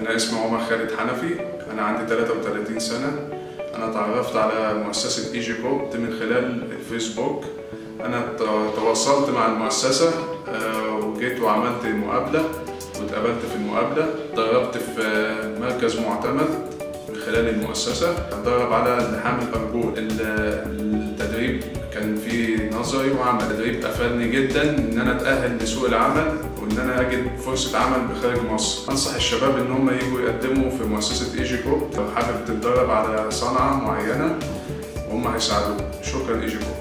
أنا اسمي عمر خالد حنفي، أنا عندي 33 سنة. أنا تعرفت على مؤسسة ايجي كوب من خلال الفيسبوك. أنا تواصلت مع المؤسسة وجيت وعملت مقابلة واتقابلت في المقابلة. اتدربت في مركز معتمد من خلال المؤسسة، اتدرب على لحام الأرجل. التدريب كان فيه نظري وعمل. التدريب أفادني جدا إن أنا أتأهل لسوق العمل وإن أنا أجد فرصة عمل بخارج مصر. أنصح الشباب إن هم يجوا يقدموا في مؤسسة ايجي كوب لو حابب تتدرب على صنعة معينة، وهم هيساعدوك. شكرا ايجي كوب.